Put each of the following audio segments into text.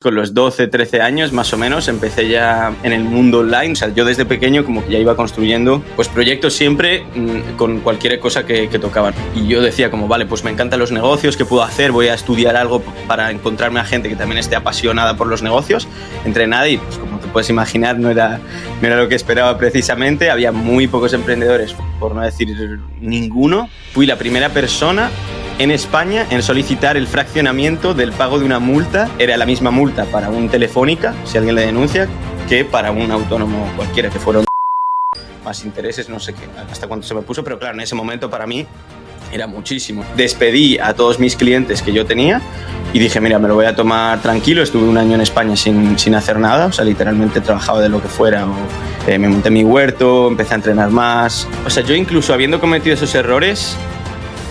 Con los 12, 13 años más o menos empecé ya en el mundo online. O sea, yo desde pequeño como que ya iba construyendo pues proyectos siempre con cualquier cosa que tocaban. Y yo decía como, vale, pues me encantan los negocios, ¿qué puedo hacer? Voy a estudiar algo para encontrarme a gente que también esté apasionada por los negocios. Entré en ADE y pues como te puedes imaginar no era lo que esperaba precisamente. Había muy pocos emprendedores, por no decir ninguno. Fui la primera persona en España en solicitar el fraccionamiento del pago de una multa. Era la misma multa para un Telefónica, si alguien le denuncia, que para un autónomo cualquiera, que fueron más intereses, no sé qué, hasta cuánto se me puso, pero claro, en ese momento para mí era muchísimo. Despedí a todos mis clientes que yo tenía y dije, mira, me lo voy a tomar tranquilo. Estuve un año en España sin hacer nada, o sea, literalmente trabajaba de lo que fuera, me monté mi huerto, empecé a entrenar más. O sea, yo incluso habiendo cometido esos errores,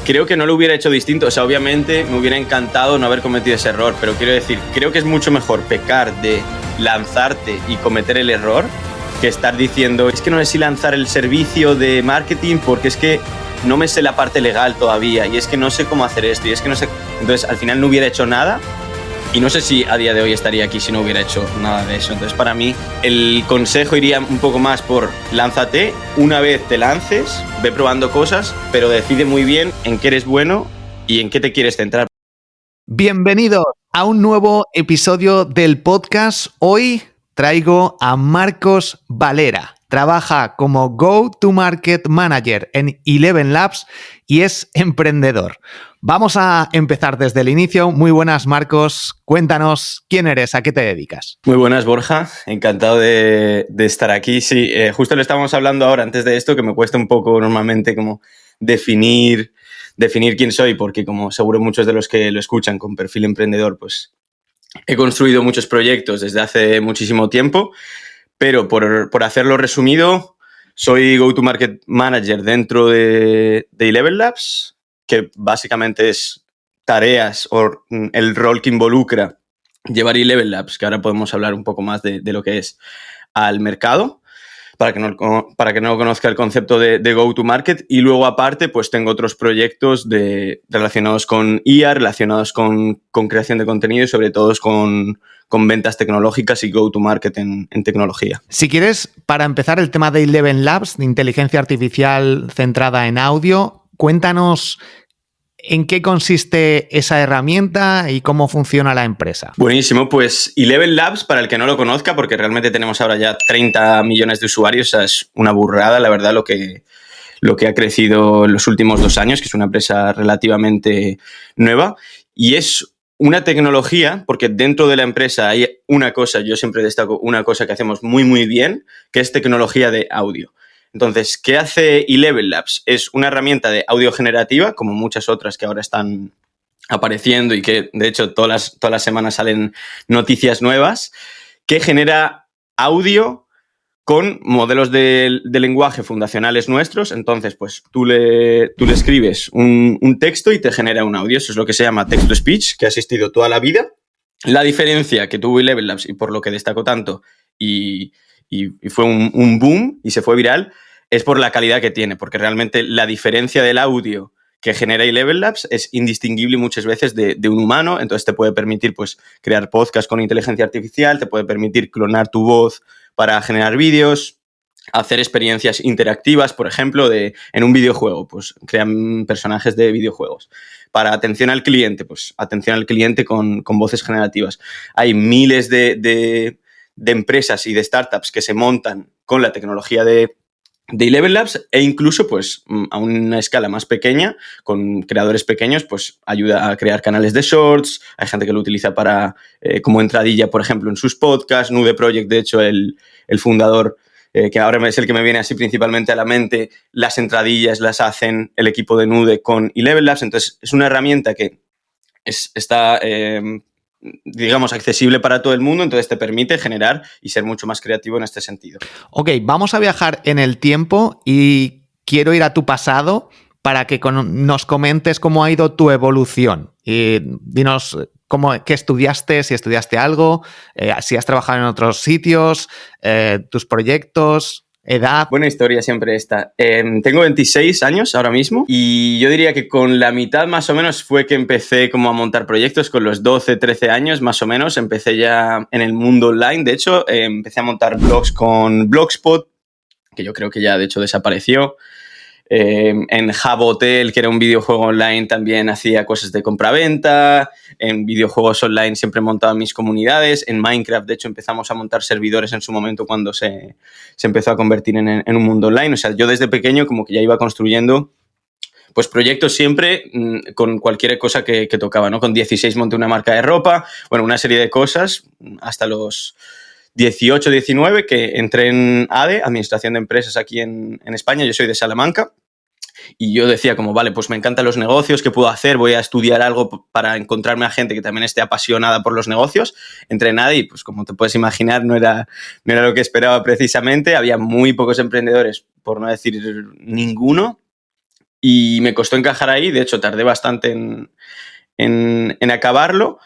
creo que no lo hubiera hecho distinto. O sea, obviamente me hubiera encantado no haber cometido ese error, pero quiero decir, creo que es mucho mejor pecar de lanzarte y cometer el error que estar diciendo, es que no sé si lanzar el servicio de marketing porque es que no me sé la parte legal todavía y es que no sé cómo hacer esto y es que no sé. Entonces, al final no hubiera hecho nada. Y no sé si a día de hoy estaría aquí si no hubiera hecho nada de eso. Entonces, para mí, el consejo iría un poco más por lánzate. Una vez te lances, ve probando cosas, pero decide muy bien en qué eres bueno y en qué te quieres centrar. Bienvenidos a un nuevo episodio del podcast. Hoy traigo a Marcos Valera. Trabaja como Go-to-Market Manager en Eleven Labs y es emprendedor. Vamos a empezar desde el inicio. Muy buenas, Marcos. Cuéntanos quién eres, a qué te dedicas. Muy buenas, Borja. Encantado de estar aquí. Sí, justo le estábamos hablando ahora, antes de esto, que me cuesta un poco normalmente como definir quién soy, porque como seguro muchos de los que lo escuchan con perfil emprendedor, pues he construido muchos proyectos desde hace muchísimo tiempo, pero por hacerlo resumido, soy Go-to-Market Manager dentro de Eleven Labs, que básicamente es tareas o el rol que involucra llevar Eleven Labs, que ahora podemos hablar un poco más de lo que es, al mercado, para que no conozca el concepto de Go-to-Market. Y luego, aparte, pues tengo otros proyectos relacionados con IA, relacionados con creación de contenido y sobre todo con ventas tecnológicas y Go-to-Market en tecnología. Si quieres, para empezar el tema de Eleven Labs, de inteligencia artificial centrada en audio, cuéntanos ¿en qué consiste esa herramienta y cómo funciona la empresa? Buenísimo, pues Eleven Labs, para el que no lo conozca, porque realmente tenemos ahora ya 30 millones de usuarios, o sea, es una burrada, la verdad, lo que ha crecido en los últimos 2 años, que es una empresa relativamente nueva, y es una tecnología, porque dentro de la empresa hay una cosa, yo siempre destaco una cosa que hacemos muy, muy bien, que es tecnología de audio. Entonces, ¿qué hace Eleven Labs? Es una herramienta de audio generativa, como muchas otras que ahora están apareciendo y que, de hecho, todas las semanas salen noticias nuevas, que genera audio con modelos de lenguaje fundacionales nuestros. Entonces, pues tú le escribes un texto y te genera un audio. Eso es lo que se llama text-to-speech, que ha existido toda la vida. La diferencia que tuvo Eleven Labs y por lo que destacó tanto y fue un boom y se fue viral, es por la calidad que tiene, porque realmente la diferencia del audio que genera Eleven Labs es indistinguible muchas veces de un humano. Entonces te puede permitir pues crear podcasts con inteligencia artificial, te puede permitir clonar tu voz para generar vídeos, hacer experiencias interactivas, por ejemplo, en un videojuego, pues crean personajes de videojuegos. Para atención al cliente, pues atención al cliente con voces generativas. Hay miles de empresas y de startups que se montan con la tecnología de Eleven Labs e incluso pues a una escala más pequeña, con creadores pequeños, pues ayuda a crear canales de shorts. Hay gente que lo utiliza para como entradilla, por ejemplo, en sus podcasts. Nude Project, de hecho, el fundador, que ahora es el que me viene así principalmente a la mente, las entradillas las hacen el equipo de Nude con Eleven Labs. Entonces es una herramienta que está digamos, accesible para todo el mundo, entonces te permite generar y ser mucho más creativo en este sentido. Ok, vamos a viajar en el tiempo y quiero ir a tu pasado para que nos comentes cómo ha ido tu evolución. Y dinos qué estudiaste, si estudiaste algo, si has trabajado en otros sitios, tus proyectos. edad. Buena historia siempre esta. Tengo 26 años ahora mismo y yo diría que con la mitad más o menos fue que empecé como a montar proyectos. Con los 12, 13 años más o menos empecé ya en el mundo online. De hecho, empecé a montar blogs con Blogspot, que yo creo que ya de hecho desapareció. En Jabotel, que era un videojuego online, también hacía cosas de compraventa. En videojuegos online siempre montaba mis comunidades. En Minecraft, de hecho, empezamos a montar servidores en su momento cuando se empezó a convertir en un mundo online. O sea, yo desde pequeño como que ya iba construyendo pues proyectos siempre con cualquier cosa que tocaba, ¿no? Con 16 monté una marca de ropa, bueno, una serie de cosas hasta los 18, 19 que entré en ADE, Administración de Empresas aquí en España. Yo soy de Salamanca. Y yo decía como, vale, pues me encantan los negocios, ¿qué puedo hacer? Voy a estudiar algo para encontrarme a gente que también esté apasionada por los negocios. Entré en ADE y, pues como te puedes imaginar, no era lo que esperaba precisamente. Había muy pocos emprendedores, por no decir ninguno, y me costó encajar ahí. De hecho, tardé bastante en acabarlo.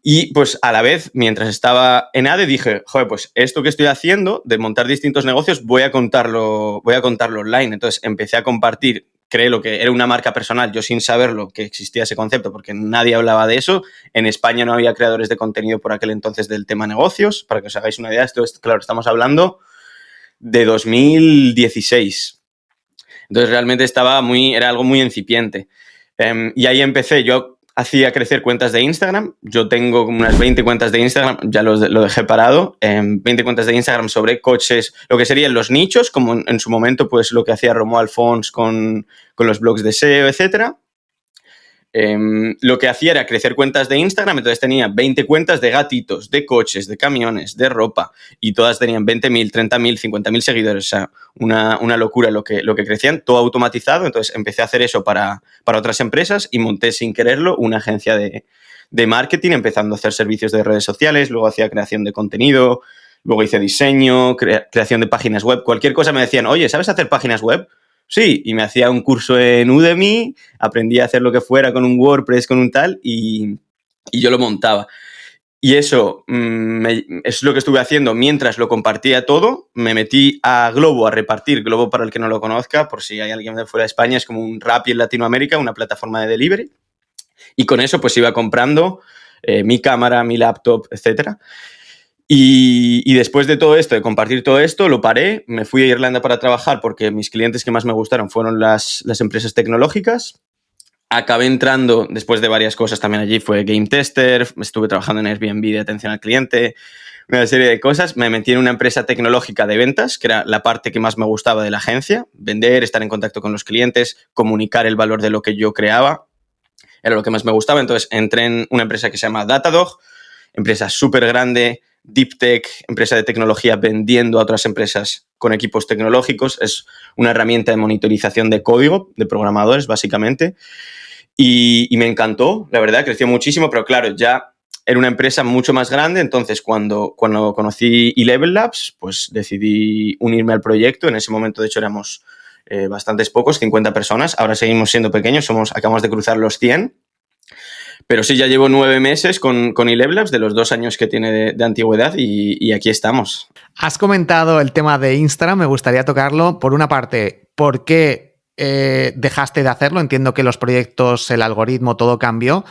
Y pues a la vez, mientras estaba en ADE, dije, joder, pues esto que estoy haciendo de montar distintos negocios, voy a contarlo online. Entonces empecé a compartir, creé lo que era una marca personal, yo sin saberlo que existía ese concepto, porque nadie hablaba de eso. En España no había creadores de contenido por aquel entonces del tema negocios. Para que os hagáis una idea, esto es, claro, estamos hablando de 2016. Entonces realmente era algo muy incipiente. Y ahí empecé. Yo hacía crecer cuentas de Instagram. Yo tengo unas 20 cuentas de Instagram, ya lo dejé parado. 20 cuentas de Instagram sobre coches, lo que serían los nichos, como en su momento pues lo que hacía Romuald Alfons con los blogs de SEO, etcétera. Lo que hacía era crecer cuentas de Instagram. Entonces tenía 20 cuentas de gatitos, de coches, de camiones, de ropa, y todas tenían 20.000, 30.000, 50.000 seguidores. O sea, una locura lo que crecían, todo automatizado. Entonces empecé a hacer eso para otras empresas y monté sin quererlo una agencia de marketing, empezando a hacer servicios de redes sociales. Luego hacía creación de contenido, luego hice diseño, creación de páginas web. Cualquier cosa me decían, oye, ¿sabes hacer páginas web? Sí, y me hacía un curso en Udemy, aprendí a hacer lo que fuera con un WordPress, con un tal, y yo lo montaba. Y eso es lo que estuve haciendo mientras lo compartía todo. Me metí a Globo a repartir. Globo, para el que no lo conozca, por si hay alguien de fuera de España, es como un Rappi en Latinoamérica, una plataforma de delivery. Y con eso pues iba comprando mi cámara, mi laptop, etcétera. Y después de todo esto, de compartir todo esto, lo paré, me fui a Irlanda para trabajar porque mis clientes que más me gustaron fueron las empresas tecnológicas. Acabé entrando, después de varias cosas también allí, fue game tester, estuve trabajando en Airbnb de atención al cliente, una serie de cosas. Me metí en una empresa tecnológica de ventas, que era la parte que más me gustaba de la agencia, vender, estar en contacto con los clientes, comunicar el valor de lo que yo creaba, era lo que más me gustaba. Entonces entré en una empresa que se llama Datadog, empresa súper grande, Deep Tech, empresa de tecnología vendiendo a otras empresas con equipos tecnológicos. Es una herramienta de monitorización de código, de programadores, básicamente. Y me encantó, la verdad, creció muchísimo, pero claro, ya era una empresa mucho más grande. Entonces, cuando conocí Eleven Labs, pues decidí unirme al proyecto. En ese momento, de hecho, éramos bastantes pocos, 50 personas. Ahora seguimos siendo pequeños, acabamos de cruzar los 100. Pero sí, ya llevo 9 meses con Eleven Labs, de los 2 años que tiene de antigüedad, y aquí estamos. Has comentado el tema de Instagram, me gustaría tocarlo. Por una parte, ¿por qué dejaste de hacerlo? Entiendo que los proyectos, el algoritmo, todo cambió.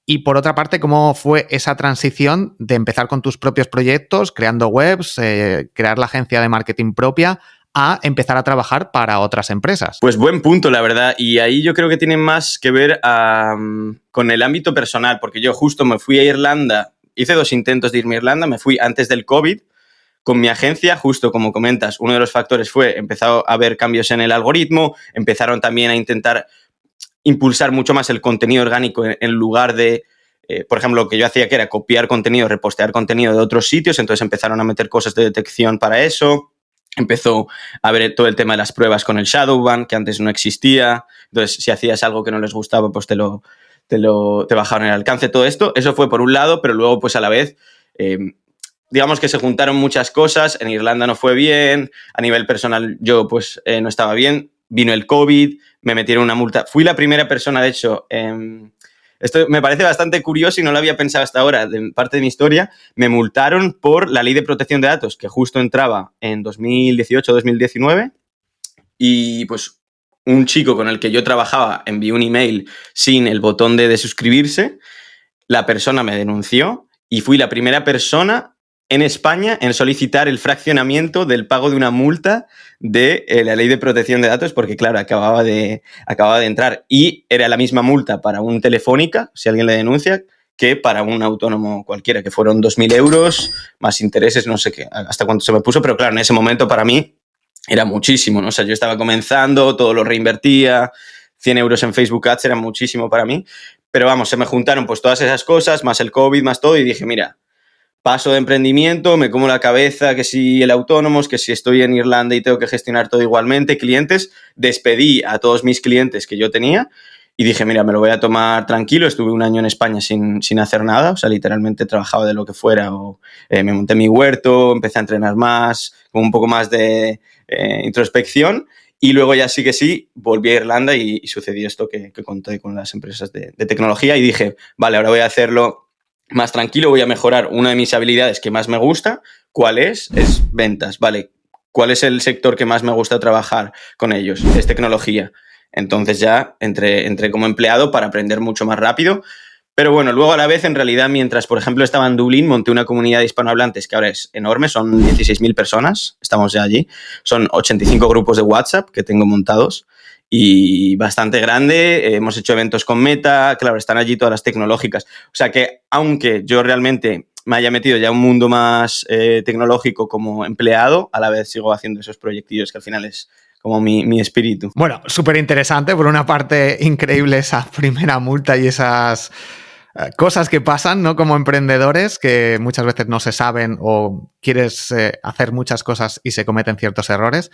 Y por otra parte, ¿cómo fue esa transición de empezar con tus propios proyectos, creando webs, crear la agencia de marketing propia, a empezar a trabajar para otras empresas? Pues buen punto, la verdad. Y ahí yo creo que tiene más que ver con el ámbito personal, porque yo justo me fui a Irlanda, hice 2 intentos de irme a Irlanda, me fui antes del COVID con mi agencia. Justo como comentas, uno de los factores fue empezar a haber cambios en el algoritmo, empezaron también a intentar impulsar mucho más el contenido orgánico en lugar de, por ejemplo, lo que yo hacía, que era copiar contenido, repostear contenido de otros sitios. Entonces empezaron a meter cosas de detección para eso. Empezó a ver todo el tema de las pruebas con el Shadowban, que antes no existía. Entonces, si hacías algo que no les gustaba, pues te bajaron el alcance. Todo esto, eso fue por un lado, pero luego, pues a la vez, digamos que se juntaron muchas cosas. En Irlanda no fue bien, a nivel personal yo pues no estaba bien. Vino el COVID, me metieron una multa. Fui la primera persona, de hecho, esto me parece bastante curioso y no lo había pensado hasta ahora. De parte de mi historia, me multaron por la ley de protección de datos, que justo entraba en 2018-2019, y pues un chico con el que yo trabajaba envió un email sin el botón de suscribirse, la persona me denunció y fui la primera persona en España en solicitar el fraccionamiento del pago de una multa de la ley de protección de datos, porque claro, acababa de entrar y era la misma multa para un Telefónica, si alguien le denuncia, que para un autónomo cualquiera, que fueron 2.000 euros más intereses, no sé qué, hasta cuánto se me puso, pero claro, en ese momento para mí era muchísimo, ¿no? O sea, yo estaba comenzando, todo lo reinvertía, 100 euros en Facebook Ads era muchísimo para mí, pero vamos, se me juntaron pues todas esas cosas, más el COVID, más todo, y dije, mira, paso de emprendimiento, me como la cabeza, que si el autónomo, que si estoy en Irlanda y tengo que gestionar todo igualmente, clientes, despedí a todos mis clientes que yo tenía y dije, mira, me lo voy a tomar tranquilo. Estuve un año en España sin hacer nada, o sea, literalmente trabajaba de lo que fuera, o me monté mi huerto, empecé a entrenar más, con un poco más de introspección, y luego ya sí que sí, volví a Irlanda y sucedió esto que conté con las empresas de tecnología y dije, vale, ahora voy a hacerlo más tranquilo, voy a mejorar una de mis habilidades que más me gusta. ¿Cuál es? Es ventas, ¿vale? ¿Cuál es el sector que más me gusta trabajar con ellos? Es tecnología. Entonces ya entré como empleado para aprender mucho más rápido. Pero bueno, luego a la vez, en realidad, mientras, por ejemplo, estaba en Dublín, monté una comunidad de hispanohablantes que ahora es enorme, son 16.000 personas, estamos ya allí. Son 85 grupos de WhatsApp que tengo montados y bastante grande. Hemos hecho eventos con Meta, claro, están allí todas las tecnológicas. O sea que, aunque yo realmente me haya metido ya a un mundo más tecnológico como empleado, a la vez sigo haciendo esos proyectillos que al final es como mi espíritu. Bueno, súper interesante. Por una parte, increíble esa primera multa y esas cosas que pasan, ¿no? Como emprendedores, que muchas veces no se saben o quieres hacer muchas cosas y se cometen ciertos errores.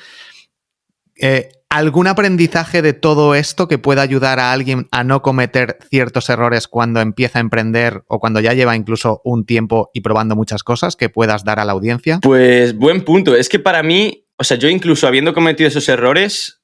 ¿Algún aprendizaje de todo esto que pueda ayudar a alguien a no cometer ciertos errores cuando empieza a emprender o cuando ya lleva incluso un tiempo y probando muchas cosas que puedas dar a la audiencia? Pues buen punto. Es que para mí, o sea, yo incluso habiendo cometido esos errores,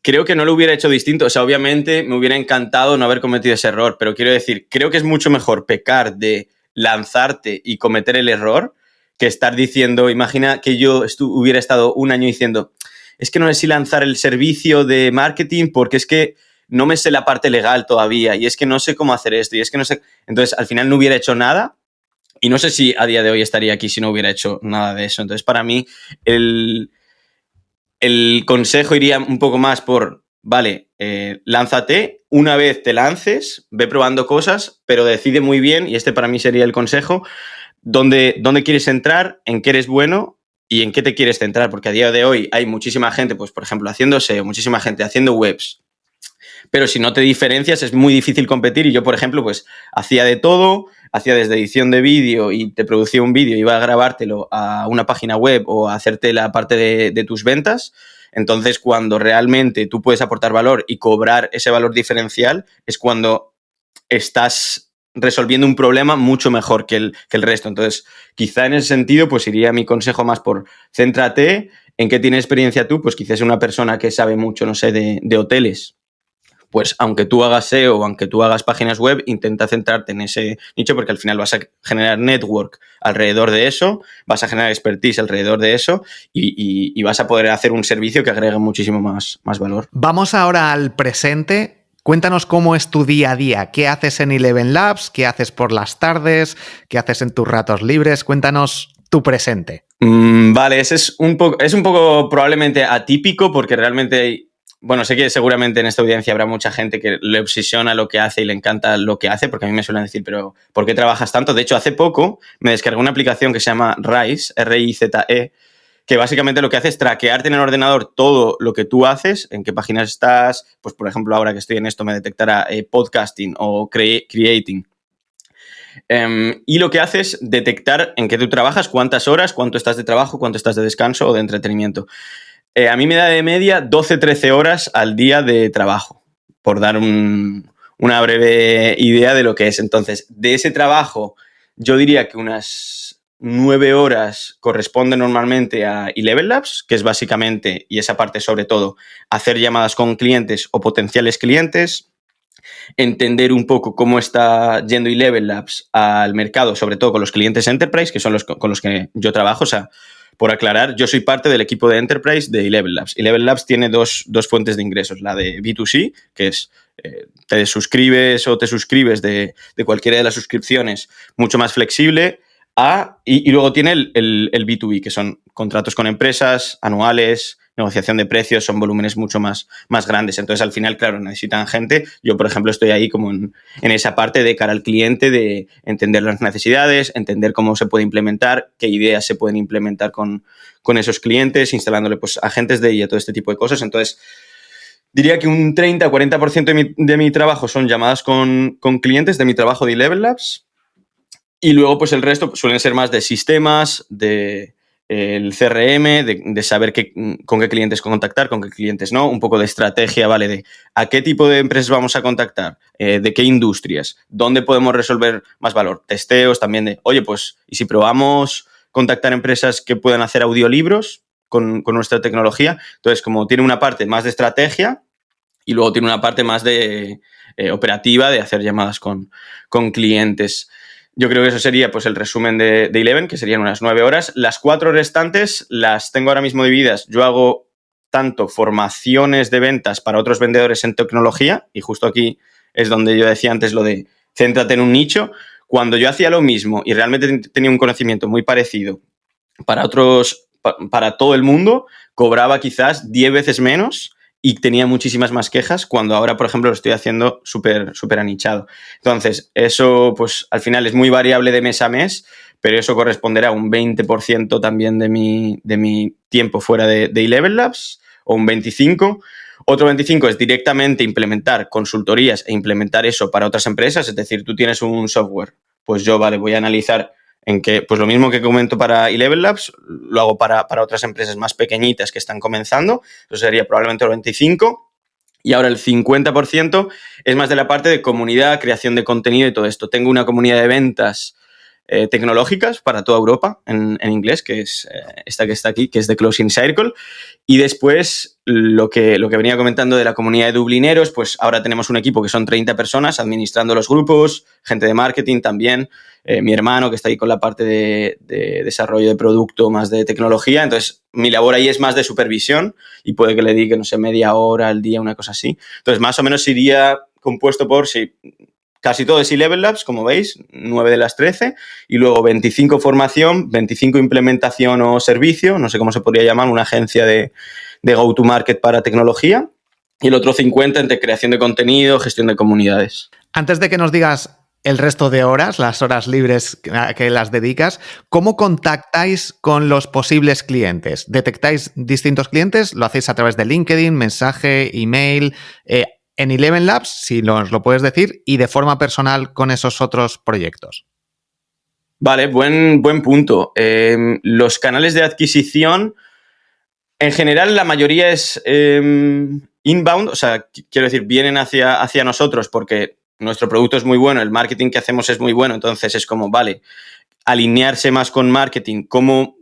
creo que no lo hubiera hecho distinto. O sea, obviamente me hubiera encantado no haber cometido ese error, pero quiero decir, creo que es mucho mejor pecar de lanzarte y cometer el error que estar diciendo, imagina que yo hubiera estado un año diciendo, es que no sé si lanzar el servicio de marketing porque es que no me sé la parte legal todavía y es que no sé cómo hacer esto y es que no sé. Entonces, al final no hubiera hecho nada y no sé si a día de hoy estaría aquí si no hubiera hecho nada de eso. Entonces, para mí, el consejo iría un poco más por, vale, lánzate, una vez te lances, ve probando cosas, pero decide muy bien, y este para mí sería el consejo, dónde quieres entrar, en qué eres bueno y en qué te quieres centrar, porque a día de hoy hay muchísima gente, pues por ejemplo, haciendo SEO, muchísima gente haciendo webs, pero si no te diferencias es muy difícil competir y yo, por ejemplo, pues hacía de todo, hacía desde edición de vídeo y te producía un vídeo, iba a grabártelo a una página web o a hacerte la parte de tus ventas. Entonces, cuando realmente tú puedes aportar valor y cobrar ese valor diferencial, es cuando estás resolviendo un problema mucho mejor que el resto. Entonces, quizá en ese sentido, pues iría mi consejo más por céntrate en qué tienes experiencia tú, pues quizás una persona que sabe mucho, no sé, de hoteles. Pues aunque tú hagas SEO o aunque tú hagas páginas web, intenta centrarte en ese nicho porque al final vas a generar network alrededor de eso, vas a generar expertise alrededor de eso y vas a poder hacer un servicio que agregue muchísimo más valor. Vamos ahora al presente. Cuéntanos cómo es tu día a día. ¿Qué haces en Eleven Labs? ¿Qué haces por las tardes? ¿Qué haces en tus ratos libres? Cuéntanos tu presente. Vale, ese es un poco probablemente atípico porque realmente bueno, sé que seguramente en esta audiencia habrá mucha gente que le obsesiona lo que hace y le encanta lo que hace, porque a mí me suelen decir, pero ¿por qué trabajas tanto? De hecho, hace poco me descargué una aplicación que se llama Rise, R-I-Z-E, que básicamente lo que hace es traquearte en el ordenador todo lo que tú haces, en qué páginas estás, pues por ejemplo, ahora que estoy en esto me detectará podcasting o creating. Y lo que hace es detectar en qué tú trabajas, cuántas horas, cuánto estás de trabajo, cuánto estás de descanso o de entretenimiento. A mí me da de media 12-13 horas al día de trabajo, por dar una breve idea de lo que es. Entonces, de ese trabajo, yo diría que unas 9 horas corresponden normalmente a Eleven Labs, que es básicamente, y esa parte sobre todo, hacer llamadas con clientes o potenciales clientes, entender un poco cómo está yendo Eleven Labs al mercado, sobre todo con los clientes Enterprise, que son los con los que yo trabajo. O sea, por aclarar, yo soy parte del equipo de Enterprise de Eleven Labs. Eleven Labs tiene dos fuentes de ingresos, la de B2C, que es te suscribes o te suscribes de cualquiera de las suscripciones, mucho más flexible, y luego tiene el B2B, que son contratos con empresas, anuales, negociación de precios, son volúmenes mucho más grandes. Entonces, al final, claro, necesitan gente. Yo, por ejemplo, estoy ahí como en esa parte de cara al cliente, de entender las necesidades, entender cómo se puede implementar, qué ideas se pueden implementar con esos clientes, instalándole pues agentes de IA, todo este tipo de cosas. Entonces, diría que un 30-40% de mi trabajo son llamadas con clientes de mi trabajo de Eleven Labs. Y luego, pues el resto suelen ser más de sistemas, de el CRM, de saber con qué clientes contactar, con qué clientes no, un poco de estrategia, ¿vale? De a qué tipo de empresas vamos a contactar, de qué industrias, dónde podemos resolver más valor, testeos también de, oye, pues, ¿y si probamos contactar empresas que puedan hacer audiolibros con nuestra tecnología? Entonces, como tiene una parte más de estrategia y luego tiene una parte más de operativa, de hacer llamadas con clientes. Yo creo que eso sería pues el resumen de Eleven, que serían unas 9 horas. Las 4 restantes las tengo ahora mismo divididas. Yo hago tanto formaciones de ventas para otros vendedores en tecnología, y justo aquí es donde yo decía antes lo de céntrate en un nicho. Cuando yo hacía lo mismo y realmente tenía un conocimiento muy parecido para todo el mundo, cobraba quizás 10 veces menos y tenía muchísimas más quejas, cuando ahora, por ejemplo, lo estoy haciendo súper anichado. Entonces, eso pues al final es muy variable de mes a mes, pero eso corresponderá a un 20% también de mi tiempo fuera de Eleven Labs, o un 25%. Otro 25% es directamente implementar consultorías e implementar eso para otras empresas. Es decir, tú tienes un software, pues yo, vale, voy a analizar en que, pues lo mismo que comento para Eleven Labs, lo hago para otras empresas más pequeñitas que están comenzando. Eso sería probablemente el 25%. Y ahora el 50% es más de la parte de comunidad, creación de contenido y todo esto. Tengo una comunidad de ventas tecnológicas para toda Europa en inglés, que es esta que está aquí, que es The Closing Circle. Y después, lo que venía comentando de la comunidad de dublineros, pues ahora tenemos un equipo que son 30 personas administrando los grupos, gente de marketing también, mi hermano que está ahí con la parte de desarrollo de producto, más de tecnología. Entonces, mi labor ahí es más de supervisión y puede que le dedique, no sé, media hora al día, una cosa así. Entonces, más o menos iría compuesto por, sí, casi todo es Eleven Labs, como veis, 9 de las 13, y luego 25 formación, 25 implementación o servicio, no sé cómo se podría llamar, una agencia de go-to-market para tecnología, y el otro 50 entre creación de contenido, gestión de comunidades. Antes de que nos digas el resto de horas, las horas libres que las dedicas, ¿cómo contactáis con los posibles clientes? ¿Detectáis distintos clientes? ¿Lo hacéis a través de LinkedIn, mensaje, email? En Eleven Labs, si nos lo puedes decir, y de forma personal con esos otros proyectos. Vale, buen punto. Los canales de adquisición, en general, la mayoría es inbound, o sea, quiero decir, vienen hacia nosotros porque nuestro producto es muy bueno, el marketing que hacemos es muy bueno, entonces es como, vale, alinearse más con marketing, cómo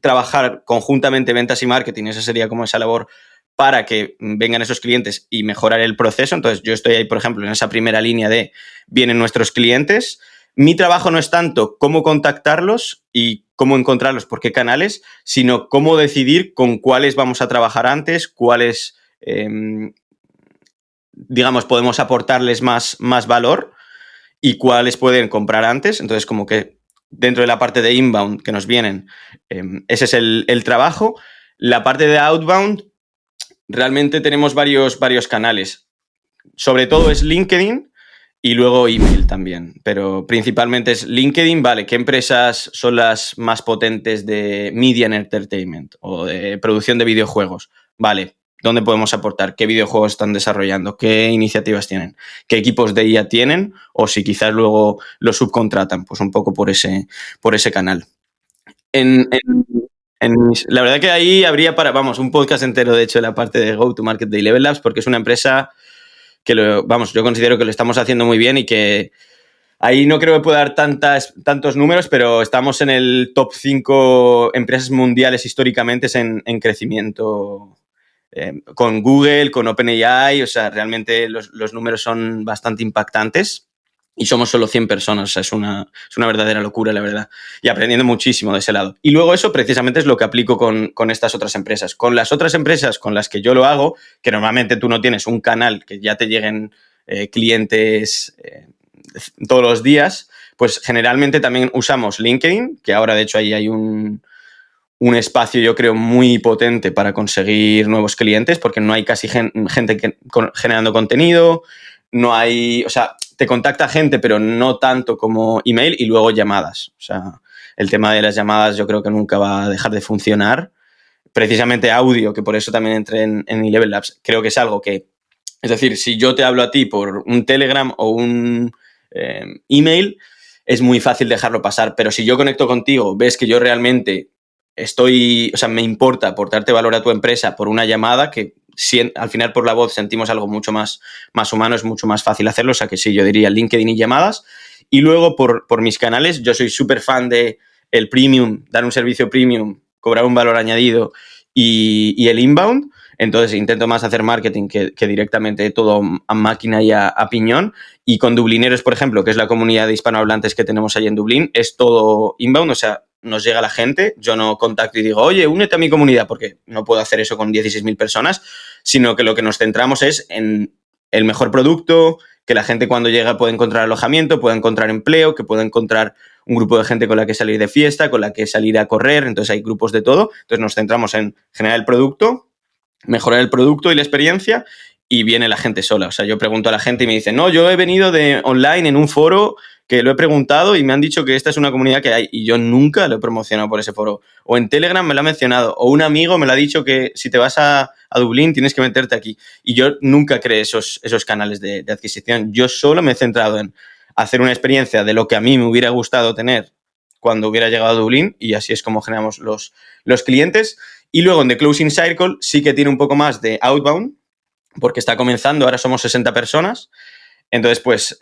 trabajar conjuntamente ventas y marketing, esa sería como esa labor para que vengan esos clientes y mejorar el proceso. Entonces, yo estoy ahí, por ejemplo, en esa primera línea de vienen nuestros clientes. Mi trabajo no es tanto cómo contactarlos y cómo encontrarlos, por qué canales, sino cómo decidir con cuáles vamos a trabajar antes, cuáles, digamos, podemos aportarles más valor y cuáles pueden comprar antes. Entonces, como que dentro de la parte de inbound que nos vienen, ese es el trabajo. La parte de outbound, realmente tenemos varios canales. Sobre todo es LinkedIn y luego email también, pero principalmente es LinkedIn. Vale, ¿qué empresas son las más potentes de media and entertainment o de producción de videojuegos? Vale, ¿dónde podemos aportar? ¿Qué videojuegos están desarrollando? ¿Qué iniciativas tienen? ¿Qué equipos de IA tienen? O si quizás luego los subcontratan, pues un poco por ese canal. La verdad que ahí habría un podcast entero, de hecho, de la parte de go-to-market de Eleven Labs, porque es una empresa que yo considero que lo estamos haciendo muy bien y que ahí no creo que pueda dar tantos números, pero estamos en el top 5 empresas mundiales históricamente en crecimiento con Google, con OpenAI, o sea, realmente los números son bastante impactantes. Y somos solo 100 personas, o sea, es una verdadera locura, la verdad. Y aprendiendo muchísimo de ese lado. Y luego eso precisamente es lo que aplico con estas otras empresas. Con las otras empresas con las que yo lo hago, que normalmente tú no tienes un canal que ya te lleguen clientes todos los días, pues generalmente también usamos LinkedIn, que ahora de hecho ahí hay un espacio, yo creo, muy potente para conseguir nuevos clientes, porque no hay casi gente generando contenido, no hay, o sea, te contacta gente, pero no tanto como email, y luego llamadas. O sea, el tema de las llamadas yo creo que nunca va a dejar de funcionar. Precisamente audio, que por eso también entré en Eleven Labs, creo que es algo que, es decir, si yo te hablo a ti por un Telegram o un email, es muy fácil dejarlo pasar, pero si yo conecto contigo, ves que yo realmente o sea, me importa aportarte valor a tu empresa por una llamada, que al final por la voz sentimos algo mucho más humano, es mucho más fácil hacerlo, o sea que sí, yo diría LinkedIn y llamadas. Y luego por mis canales, yo soy súper fan de el premium, dar un servicio premium, cobrar un valor añadido y el inbound. Entonces intento más hacer marketing que directamente todo a máquina y a piñón. Y con Dublineros, por ejemplo, que es la comunidad de hispanohablantes que tenemos allí en Dublín, es todo inbound, o sea, nos llega la gente, yo no contacto y digo, oye, únete a mi comunidad, porque no puedo hacer eso con 16.000 personas, sino que lo que nos centramos es en el mejor producto, que la gente cuando llega puede encontrar alojamiento, puede encontrar empleo, que puede encontrar un grupo de gente con la que salir de fiesta, con la que salir a correr, entonces hay grupos de todo, entonces nos centramos en generar el producto, mejorar el producto y la experiencia, y viene la gente sola. O sea, yo pregunto a la gente y me dicen, no, yo he venido de online en un foro que lo he preguntado y me han dicho que esta es una comunidad que hay, y yo nunca lo he promocionado por ese foro. O en Telegram me lo ha mencionado, o un amigo me lo ha dicho que si te vas a Dublín tienes que meterte aquí. Y yo nunca creé esos canales de adquisición. Yo solo me he centrado en hacer una experiencia de lo que a mí me hubiera gustado tener cuando hubiera llegado a Dublín, y así es como generamos los clientes. Y luego en The Closing Circle sí que tiene un poco más de outbound, porque está comenzando, ahora somos 60 personas. Entonces, pues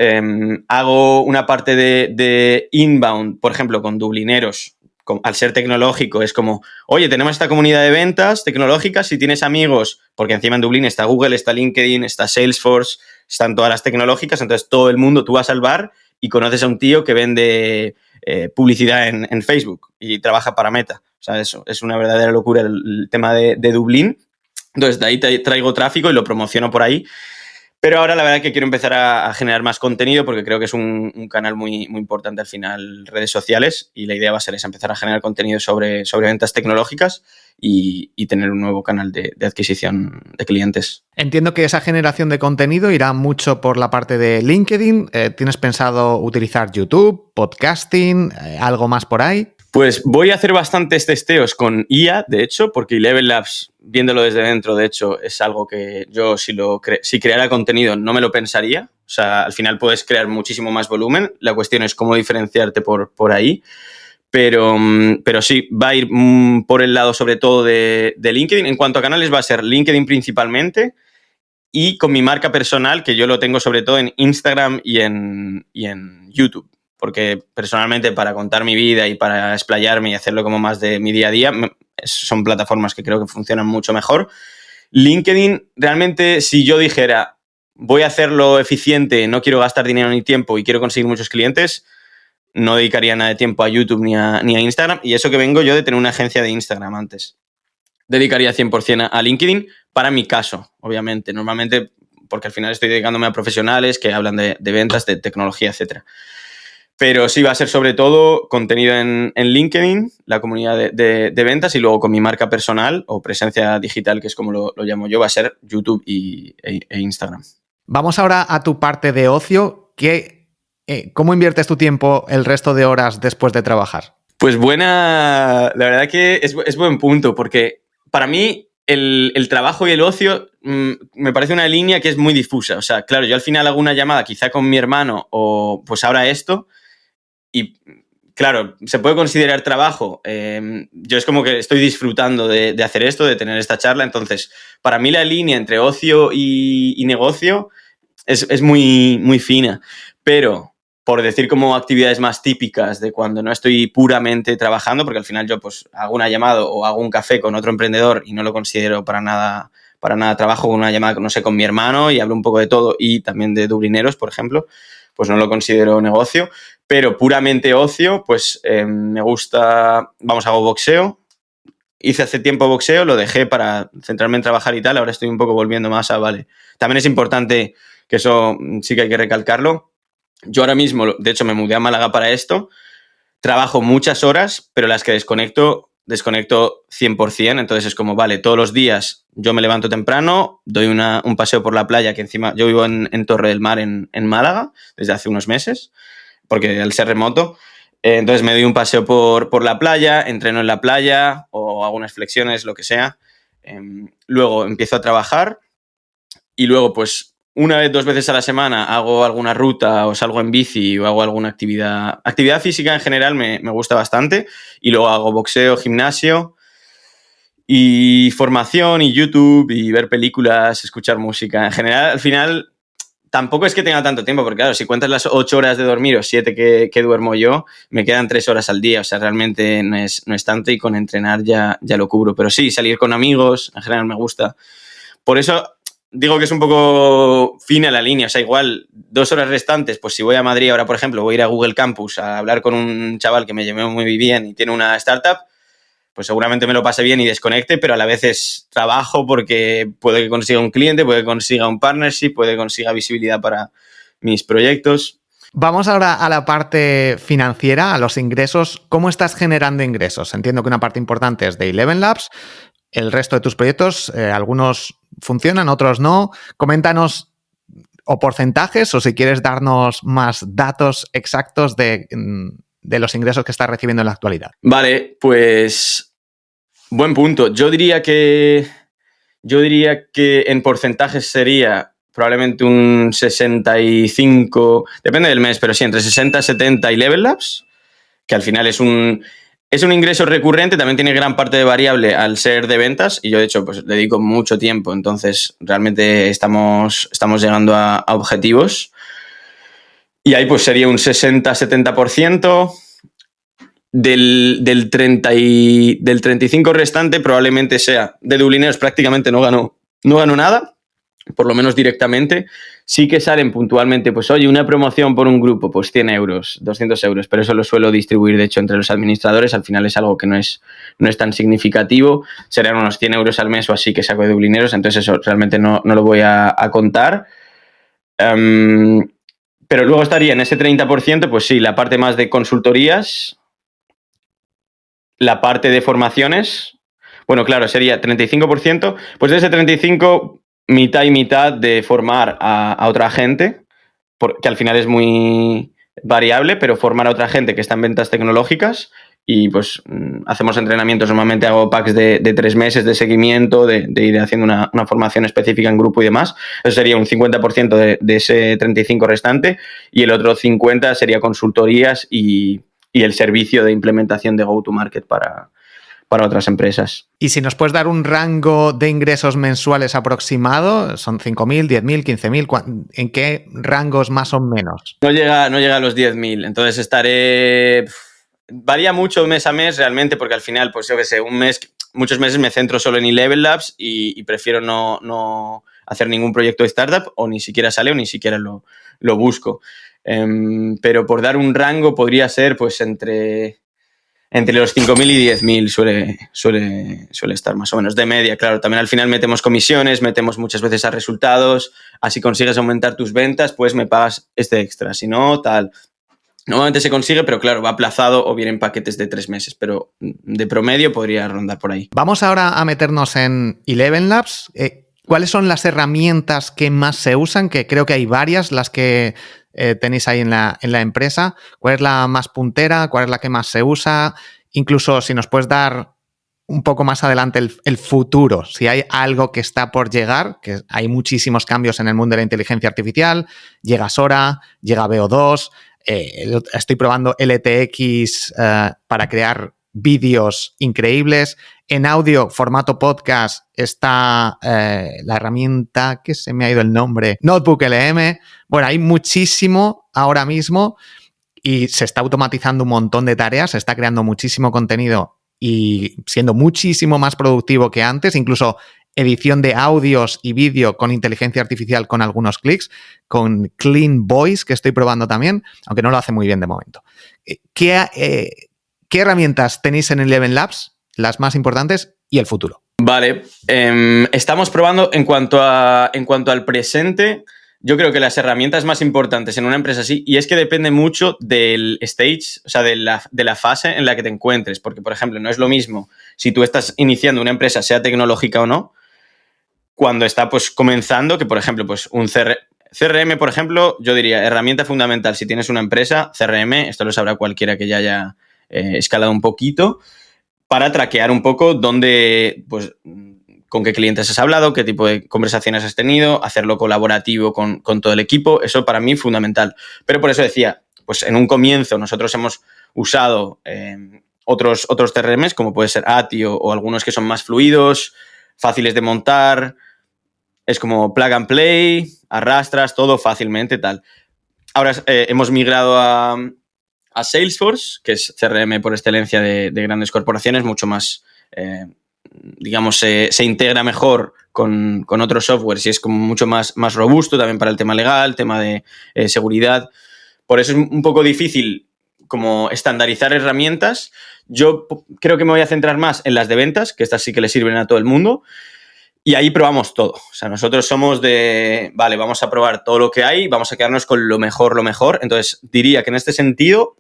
hago una parte de inbound, por ejemplo, con Dublineros. Al ser tecnológico, es como, oye, tenemos esta comunidad de ventas tecnológicas, si tienes amigos, porque encima en Dublín está Google, está LinkedIn, está Salesforce, están todas las tecnológicas, entonces todo el mundo, tú vas al bar y conoces a un tío que vende publicidad en Facebook y trabaja para Meta. O sea, eso es una verdadera locura el tema de Dublín. Entonces, de ahí traigo tráfico y lo promociono por ahí. Pero ahora la verdad es que quiero empezar a generar más contenido, porque creo que es un canal muy importante al final, redes sociales, y la idea va a ser esa, empezar a generar contenido sobre ventas tecnológicas y tener un nuevo canal de adquisición de clientes. Entiendo que esa generación de contenido irá mucho por la parte de LinkedIn. ¿Tienes pensado utilizar YouTube, podcasting, algo más por ahí? Pues voy a hacer bastantes testeos con IA, de hecho, porque Eleven Labs, viéndolo desde dentro, de hecho, es algo que yo si creara contenido no me lo pensaría. O sea, al final puedes crear muchísimo más volumen. La cuestión es cómo diferenciarte por ahí. Pero sí, va a ir por el lado sobre todo de LinkedIn. En cuanto a canales, va a ser LinkedIn principalmente, y con mi marca personal, que yo lo tengo sobre todo en Instagram y en YouTube. Porque personalmente, para contar mi vida y para explayarme y hacerlo como más de mi día a día, son plataformas que creo que funcionan mucho mejor. LinkedIn, realmente, si yo dijera, voy a hacerlo eficiente, no quiero gastar dinero ni tiempo y quiero conseguir muchos clientes, no dedicaría nada de tiempo a YouTube ni a Instagram. Y eso que vengo yo de tener una agencia de Instagram antes. Dedicaría 100% a LinkedIn, para mi caso, obviamente. Normalmente, porque al final estoy dedicándome a profesionales que hablan de ventas, de tecnología, etcétera. Pero sí va a ser sobre todo contenido en LinkedIn, la comunidad de ventas, y luego con mi marca personal o presencia digital, que es como lo llamo yo, va a ser YouTube e Instagram. Vamos ahora a tu parte de ocio. ¿Cómo inviertes tu tiempo el resto de horas después de trabajar? Pues la verdad que es buen punto, porque para mí el trabajo y el ocio me parece una línea que es muy difusa. O sea, claro, yo al final hago una llamada quizá con mi hermano, o pues ahora esto, y claro, se puede considerar trabajo. Yo es como que estoy disfrutando de hacer esto, de tener esta charla. Entonces, para mí la línea entre ocio y negocio es muy fina. Pero, por decir como actividades más típicas de cuando no estoy puramente trabajando, porque al final yo pues hago una llamada o hago un café con otro emprendedor y no lo considero para nada para nada. Trabajo con una llamada, no sé, con mi hermano y hablo un poco de todo y también de Dublineros, por ejemplo, pues no lo considero negocio, pero puramente ocio, pues me gusta, hago boxeo. Hice hace tiempo boxeo, lo dejé para centrarme en trabajar y tal, ahora estoy un poco volviendo más a, vale. También es importante, que eso sí que hay que recalcarlo, yo ahora mismo, de hecho me mudé a Málaga para esto, trabajo muchas horas, pero las que desconecto 100%, entonces es como, vale, todos los días yo me levanto temprano, doy un paseo por la playa, que encima yo vivo en Torre del Mar, en Málaga, desde hace unos meses, porque al ser remoto, entonces me doy un paseo por la playa, entreno en la playa o hago unas flexiones, lo que sea. Luego empiezo a trabajar y luego pues una vez, 2 veces a la semana hago alguna ruta o salgo en bici o hago alguna actividad. Actividad física en general me gusta bastante y luego hago boxeo, gimnasio y formación y YouTube y ver películas, escuchar música. En general, al final tampoco es que tenga tanto tiempo, porque claro, si cuentas las 8 horas de dormir o 7 que duermo yo, me quedan 3 horas al día, o sea, realmente no es tanto y con entrenar ya lo cubro. Pero sí, salir con amigos, en general me gusta. Por eso digo que es un poco fina la línea, o sea, igual 2 horas restantes, pues si voy a Madrid ahora, por ejemplo, voy a ir a Google Campus a hablar con un chaval que me llevó muy bien y tiene una startup, pues seguramente me lo pase bien y desconecte, pero a la vez es trabajo porque puede que consiga un cliente, puede que consiga un partnership, puede que consiga visibilidad para mis proyectos. Vamos ahora a la parte financiera, a los ingresos. ¿Cómo estás generando ingresos? Entiendo que una parte importante es de Eleven Labs. El resto de tus proyectos, algunos funcionan, otros no. Coméntanos o porcentajes o si quieres darnos más datos exactos de los ingresos que estás recibiendo en la actualidad. Vale, pues buen punto. Yo diría que en porcentajes sería probablemente un 65, depende del mes, pero sí, entre 60 y 70 y Level Labs, que al final es un ingreso recurrente, también tiene gran parte de variable al ser de ventas y yo de hecho pues dedico mucho tiempo, entonces realmente estamos llegando a objetivos y ahí pues sería un 60-70%. Del 35 restante probablemente sea de Dublineros, prácticamente no gano nada, por lo menos directamente. Sí que salen puntualmente, pues oye, una promoción por un grupo, pues 100 euros, 200 euros, pero eso lo suelo distribuir, de hecho, entre los administradores. Al final es algo que no es tan significativo, serían unos 100 euros al mes o así que saco de Dublineros, entonces eso realmente no lo voy a contar. Pero luego estaría en ese 30%, pues sí, la parte más de consultorías, la parte de formaciones, bueno, claro, sería 35%, pues de ese 35%, mitad y mitad de formar a otra gente, que al final es muy variable, pero formar a otra gente que está en ventas tecnológicas y pues hacemos entrenamientos, normalmente hago packs de 3 meses de seguimiento, de ir haciendo una formación específica en grupo y demás. Eso sería un 50% de ese 35% restante y el otro 50% sería consultorías y el servicio de implementación de go-to-market para otras empresas. Y si nos puedes dar un rango de ingresos mensuales aproximado, ¿son 5.000, 10.000, 15.000? ¿En qué rangos más o menos? No llega a los 10.000, entonces estaré... Varía mucho mes a mes realmente porque al final, pues yo qué sé, muchos meses me centro solo en Eleven Labs y prefiero no hacer ningún proyecto de startup o ni siquiera sale o ni siquiera lo busco. Pero por dar un rango podría ser pues entre los 5.000 y 10.000 suele estar más o menos de media. Claro, también al final metemos comisiones, metemos muchas veces a resultados, así consigues aumentar tus ventas, pues me pagas este extra, si no, tal. Normalmente se consigue, pero claro, va aplazado o vienen paquetes de 3 meses, pero de promedio podría rondar por ahí. Vamos ahora a meternos en Eleven Labs. ¿Cuáles son las herramientas que más se usan? Que creo que hay varias, las que tenéis ahí en la empresa. ¿Cuál es la más puntera? ¿Cuál es la que más se usa? Incluso si nos puedes dar un poco más adelante el futuro, si hay algo que está por llegar, que hay muchísimos cambios en el mundo de la inteligencia artificial, llega Sora, llega VO2, estoy probando LTX para crear vídeos increíbles. En audio, formato podcast, está la herramienta, que se me ha ido el nombre, Notebook LM. Bueno, hay muchísimo ahora mismo y se está automatizando un montón de tareas, se está creando muchísimo contenido y siendo muchísimo más productivo que antes. Incluso edición de audios y vídeo con inteligencia artificial con algunos clics, con Clean Voice, que estoy probando también, aunque no lo hace muy bien de momento. ¿Qué herramientas tenéis en Eleven Labs, las más importantes, y el futuro? Vale, estamos probando en cuanto al presente. Yo creo que las herramientas más importantes en una empresa así, y es que depende mucho del stage, o sea, de la fase en la que te encuentres, porque, por ejemplo, no es lo mismo si tú estás iniciando una empresa, sea tecnológica o no, cuando está pues comenzando, que, por ejemplo, pues un CRM, por ejemplo, yo diría herramienta fundamental si tienes una empresa, CRM, esto lo sabrá cualquiera que ya haya escalado un poquito, para traquear un poco dónde, pues, con qué clientes has hablado, qué tipo de conversaciones has tenido, hacerlo colaborativo con todo el equipo, eso para mí es fundamental. Pero por eso decía, pues en un comienzo nosotros hemos usado otros CRMs, como puede ser ATI o algunos que son más fluidos, fáciles de montar, es como plug and play, arrastras todo fácilmente, tal. Ahora hemos migrado a Salesforce, que es CRM por excelencia de grandes corporaciones, mucho más, digamos, se integra mejor con otros softwares y es como mucho más robusto también para el tema legal, tema de seguridad. Por eso es un poco difícil como estandarizar herramientas. Yo creo que me voy a centrar más en las de ventas, que estas sí que le sirven a todo el mundo. Y ahí probamos todo. O sea, nosotros somos de, vale, vamos a probar todo lo que hay, vamos a quedarnos con lo mejor, lo mejor. Entonces, diría que en este sentido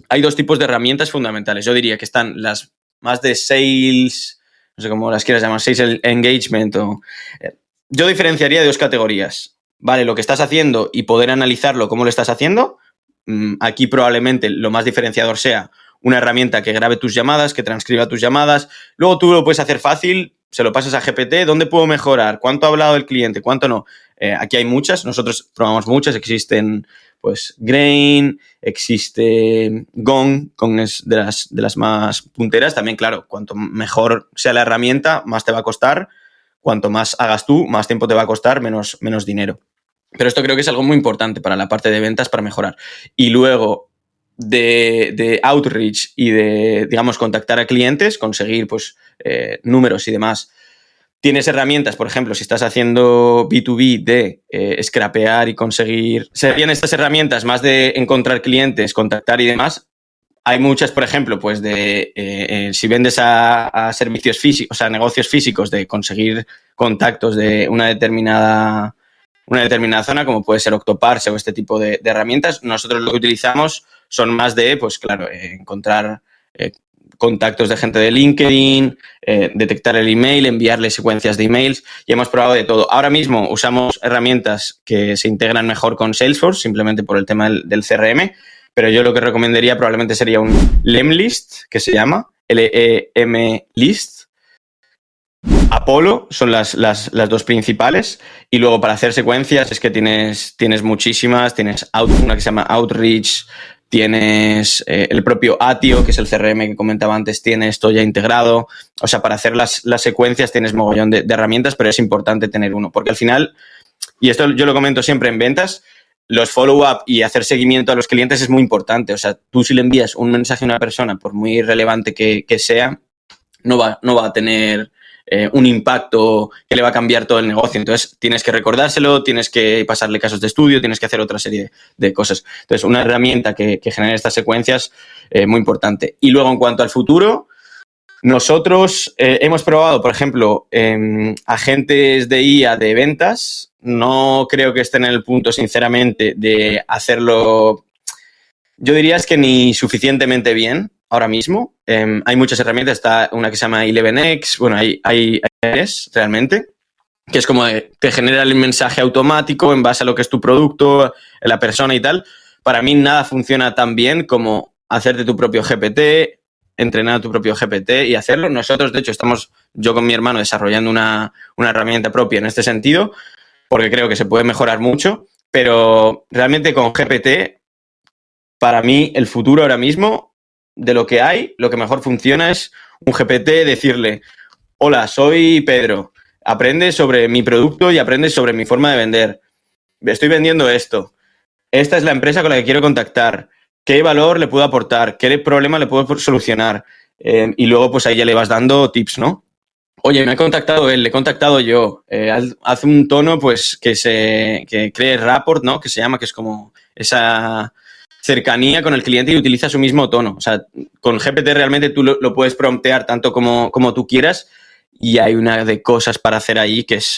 hay dos tipos de herramientas fundamentales. Yo diría que están las más de sales, no sé cómo las quieras llamar, sales engagement. Yo diferenciaría de dos categorías. Vale, lo que estás haciendo y poder analizarlo, cómo lo estás haciendo. Aquí probablemente lo más diferenciador sea una herramienta que grabe tus llamadas, que transcriba tus llamadas. Luego tú lo puedes hacer fácil, se lo pasas a GPT, ¿dónde puedo mejorar? ¿Cuánto ha hablado el cliente? ¿Cuánto no? Aquí hay muchas, nosotros probamos muchas, existen pues Grain, existe Gong es de las más punteras. También, claro, cuanto mejor sea la herramienta, más te va a costar. Cuanto más hagas tú, más tiempo te va a costar, menos dinero. Pero esto creo que es algo muy importante para la parte de ventas, para mejorar. Y luego de outreach y de, digamos, contactar a clientes, conseguir pues números y demás. Tienes herramientas, por ejemplo, si estás haciendo B2B de scrapear y conseguir... Serían estas herramientas más de encontrar clientes, contactar y demás. Hay muchas, por ejemplo, pues de si vendes a servicios físicos, o sea, negocios físicos, de conseguir contactos de una determinada zona, como puede ser Octoparse o este tipo de herramientas. Nosotros lo que utilizamos son más de, pues claro, encontrar contactos de gente de LinkedIn, detectar el email, enviarle secuencias de emails, y hemos probado de todo. Ahora mismo usamos herramientas que se integran mejor con Salesforce, simplemente por el tema del CRM, pero yo lo que recomendaría probablemente sería un Lemlist, que se llama LEM List. Apollo son las dos principales, y luego para hacer secuencias es que tienes muchísimas, tienes una que se llama Outreach, tienes el propio Atio, que es el CRM que comentaba antes, tiene esto ya integrado. O sea, para hacer las secuencias tienes mogollón de herramientas, pero es importante tener uno, porque al final, y esto yo lo comento siempre en ventas, los follow-up y hacer seguimiento a los clientes es muy importante. O sea, tú si le envías un mensaje a una persona, por muy relevante que sea, no va a tener un impacto que le va a cambiar todo el negocio. Entonces, tienes que recordárselo, tienes que pasarle casos de estudio, tienes que hacer otra serie de cosas. Entonces, una herramienta que genere estas secuencias, muy importante. Y luego, en cuanto al futuro, nosotros hemos probado, por ejemplo, agentes de IA de ventas. No creo que estén en el punto, sinceramente, de hacerlo, yo diría es que ni suficientemente bien ahora mismo. Hay muchas herramientas, está una que se llama 11X, bueno, hay realmente, que es como te genera el mensaje automático en base a lo que es tu producto, la persona y tal. Para mí nada funciona tan bien como hacerte tu propio GPT, entrenar a tu propio GPT y hacerlo. Nosotros, de hecho, yo con mi hermano desarrollando una herramienta propia en este sentido, porque creo que se puede mejorar mucho, pero realmente con GPT, para mí, el futuro ahora mismo, de lo que hay, lo que mejor funciona es un GPT, decirle, hola, soy Pedro, aprende sobre mi producto y aprende sobre mi forma de vender. Estoy vendiendo esto. Esta es la empresa con la que quiero contactar. ¿Qué valor le puedo aportar? ¿Qué problema le puedo solucionar? Y luego, pues ahí ya le vas dando tips, ¿no? Oye, me ha contactado él, le he contactado yo. Hace un tono, pues, que cree rapport, ¿no? Que se llama, que es como esa cercanía con el cliente y utiliza su mismo tono. O sea, con GPT realmente tú lo puedes promptear tanto como tú quieras y hay una de cosas para hacer ahí que es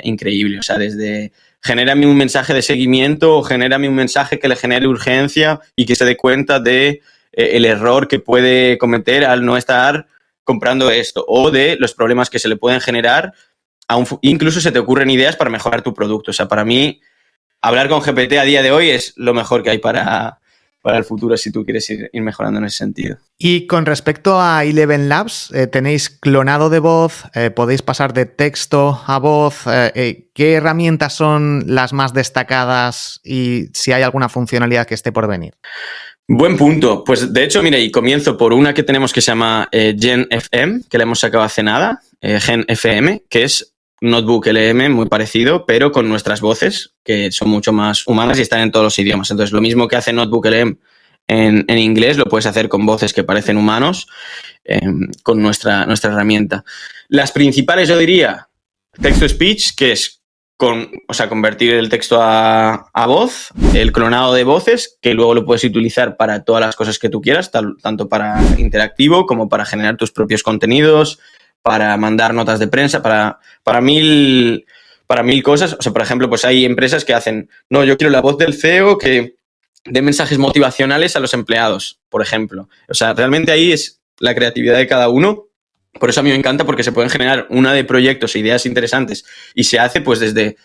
increíble. O sea, desde genérame un mensaje de seguimiento o genérame un mensaje que le genere urgencia y que se dé cuenta de el error que puede cometer al no estar comprando esto o de los problemas que se le pueden generar. Incluso se te ocurren ideas para mejorar tu producto. O sea, para mí, hablar con GPT a día de hoy es lo mejor que hay para el futuro si tú quieres ir mejorando en ese sentido. Y con respecto a Eleven Labs, ¿tenéis clonado de voz? ¿Podéis pasar de texto a voz? ¿Qué herramientas son las más destacadas y si hay alguna funcionalidad que esté por venir? Buen punto. Pues de hecho, mira, y comienzo por una que tenemos que se llama Gen FM, que la hemos sacado hace nada, Gen FM, que es Notebook LM, muy parecido, pero con nuestras voces, que son mucho más humanas y están en todos los idiomas. Entonces, lo mismo que hace Notebook LM en inglés, lo puedes hacer con voces que parecen humanos, con nuestra herramienta. Las principales, yo diría, text-to-speech, que es convertir el texto a voz, el clonado de voces, que luego lo puedes utilizar para todas las cosas que tú quieras, tanto para interactivo como para generar tus propios contenidos, para mandar notas de prensa, para mil cosas. O sea, por ejemplo, pues hay empresas que hacen, no, yo quiero la voz del CEO que dé mensajes motivacionales a los empleados, por ejemplo. O sea, realmente ahí es la creatividad de cada uno. Por eso a mí me encanta, porque se pueden generar una de proyectos e ideas interesantes y se hace pues desde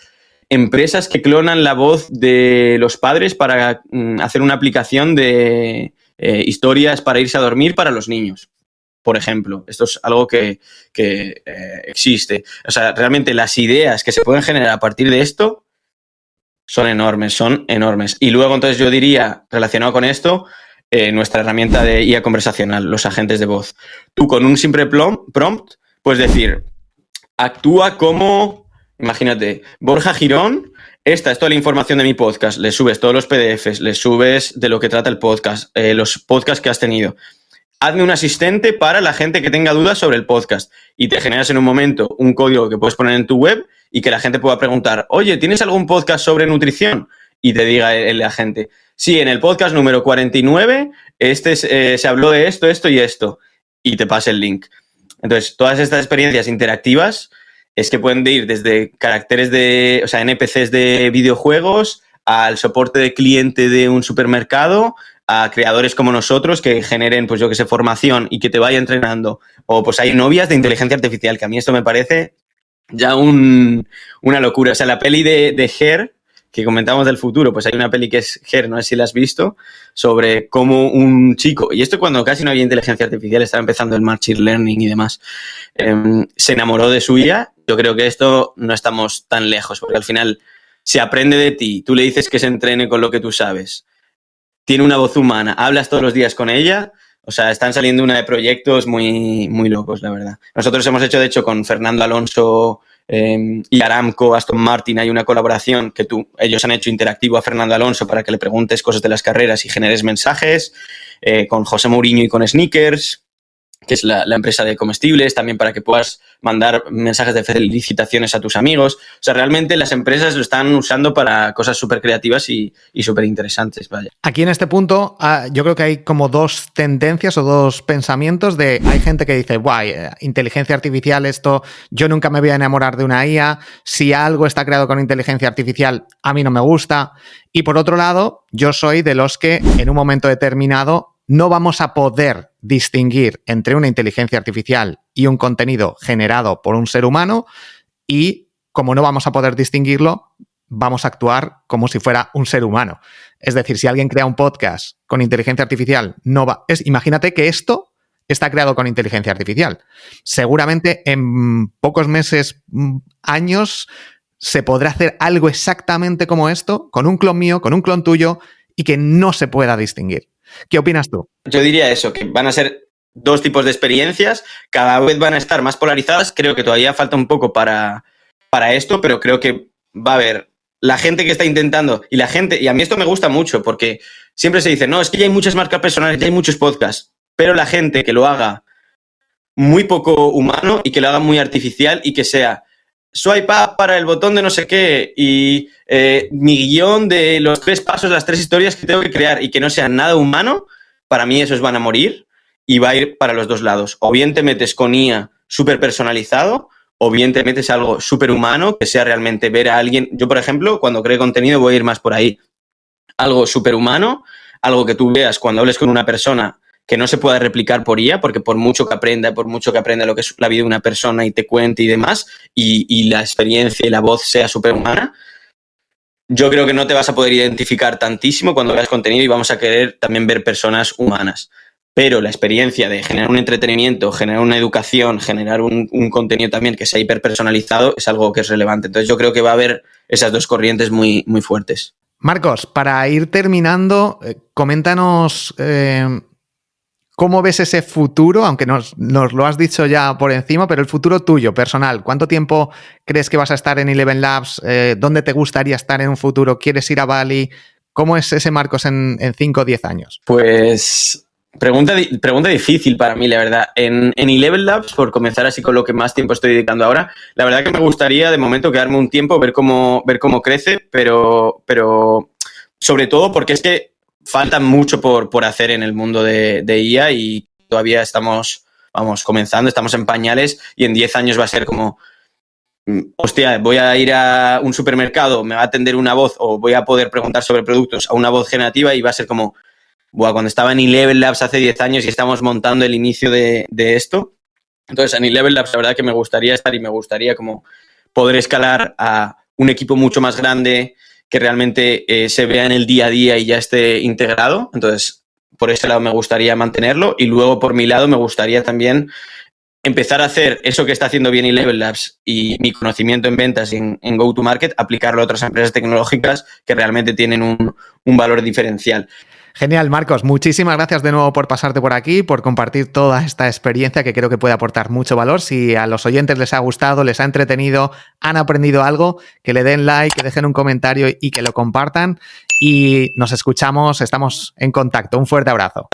empresas que clonan la voz de los padres para hacer una aplicación de historias para irse a dormir para los niños, por ejemplo. Esto es algo que existe. O sea, realmente las ideas que se pueden generar a partir de esto son enormes. Y luego, entonces, yo diría, relacionado con esto, nuestra herramienta de IA conversacional, los agentes de voz. Tú con un simple prompt puedes decir, actúa como, imagínate, Borja Girón, esta es toda la información de mi podcast, le subes todos los PDFs, le subes de lo que trata el podcast, los podcasts que has tenido. Hazme un asistente para la gente que tenga dudas sobre el podcast y te generas en un momento un código que puedes poner en tu web y que la gente pueda preguntar, oye, ¿tienes algún podcast sobre nutrición? Y te diga el agente, sí, en el podcast número 49 se habló de esto, esto y esto, y te pasa el link. Entonces, todas estas experiencias interactivas es que pueden ir desde caracteres NPCs de videojuegos al soporte de cliente de un supermercado, a creadores como nosotros que generen, pues yo que sé, formación y que te vaya entrenando. O pues hay novias de inteligencia artificial, que a mí esto me parece ya una locura. O sea, la peli de Her, que comentamos del futuro, pues hay una peli que es Her, no sé si la has visto, sobre cómo un chico, y esto cuando casi no había inteligencia artificial, estaba empezando el machine learning y demás, se enamoró de su IA. Yo creo que esto no estamos tan lejos, porque al final se aprende de ti, tú le dices que se entrene con lo que tú sabes, tiene una voz humana, hablas todos los días con ella. O sea, están saliendo una de proyectos muy, muy locos, la verdad. Nosotros hemos hecho, de hecho, con Fernando Alonso y Aramco, Aston Martin, hay una colaboración que ellos han hecho interactivo a Fernando Alonso para que le preguntes cosas de las carreras y generes mensajes, con José Mourinho y con Snickers, que es la empresa de comestibles, también para que puedas mandar mensajes de felicitaciones a tus amigos. O sea, realmente las empresas lo están usando para cosas súper creativas y súper interesantes, vaya. Aquí en este punto yo creo que hay como dos tendencias o dos pensamientos de... Hay gente que dice, guay, inteligencia artificial, esto, yo nunca me voy a enamorar de una IA, si algo está creado con inteligencia artificial, a mí no me gusta. Y por otro lado, yo soy de los que en un momento determinado no vamos a poder distinguir entre una inteligencia artificial y un contenido generado por un ser humano y, como no vamos a poder distinguirlo, vamos a actuar como si fuera un ser humano. Es decir, si alguien crea un podcast con inteligencia artificial, imagínate que esto está creado con inteligencia artificial. Seguramente en pocos meses, años, se podrá hacer algo exactamente como esto, con un clon mío, con un clon tuyo, y que no se pueda distinguir. ¿Qué opinas tú? Yo diría eso, que van a ser dos tipos de experiencias, cada vez van a estar más polarizadas. Creo que todavía falta un poco para esto, pero creo que va a haber la gente que está intentando, y a mí esto me gusta mucho, porque siempre se dice, no, es que ya hay muchas marcas personales, ya hay muchos podcasts, pero la gente que lo haga muy poco humano y que lo haga muy artificial y que sea swipe up para el botón de no sé qué y mi guión de los 3 pasos, las 3 historias que tengo que crear y que no sea nada humano, para mí esos van a morir y va a ir para los dos lados. O bien te metes con IA súper personalizado o bien te metes algo súper humano que sea realmente ver a alguien. Yo, por ejemplo, cuando creo contenido voy a ir más por ahí. Algo súper humano, algo que tú veas cuando hables con una persona que no se pueda replicar por IA, porque por mucho que aprenda lo que es la vida de una persona y te cuente y demás, y la experiencia y la voz sea súper humana, yo creo que no te vas a poder identificar tantísimo cuando veas contenido y vamos a querer también ver personas humanas. Pero la experiencia de generar un entretenimiento, generar una educación, generar un contenido también que sea hiperpersonalizado es algo que es relevante. Entonces yo creo que va a haber esas dos corrientes muy, muy fuertes. Marcos, para ir terminando, coméntanos cómo ves ese futuro, aunque nos lo has dicho ya por encima, pero el futuro tuyo, personal. ¿Cuánto tiempo crees que vas a estar en Eleven Labs? ¿Dónde te gustaría estar en un futuro? ¿Quieres ir a Bali? ¿Cómo es ese Marcos en 5 o 10 años? Pues pregunta difícil para mí, la verdad. En Eleven Labs, por comenzar así con lo que más tiempo estoy dedicando ahora, la verdad que me gustaría de momento quedarme un tiempo, ver cómo crece, pero sobre todo porque es que falta mucho por hacer en el mundo de IA y todavía estamos comenzando, estamos en pañales y en 10 años va a ser como, hostia, voy a ir a un supermercado, me va a atender una voz o voy a poder preguntar sobre productos a una voz generativa y va a ser como, cuando estaba en Eleven Labs hace 10 años y estamos montando el inicio de esto. Entonces, en Eleven Labs, la verdad que me gustaría estar y me gustaría como poder escalar a un equipo mucho más grande que realmente se vea en el día a día y ya esté integrado. Entonces, por ese lado me gustaría mantenerlo. Y luego, por mi lado, me gustaría también empezar a hacer eso que está haciendo bien Eleven Labs y mi conocimiento en ventas y en go-to-market, aplicarlo a otras empresas tecnológicas que realmente tienen un valor diferencial. Genial, Marcos. Muchísimas gracias de nuevo por pasarte por aquí, por compartir toda esta experiencia que creo que puede aportar mucho valor. Si a los oyentes les ha gustado, les ha entretenido, han aprendido algo, que le den like, que dejen un comentario y que lo compartan. Y nos escuchamos, estamos en contacto. Un fuerte abrazo.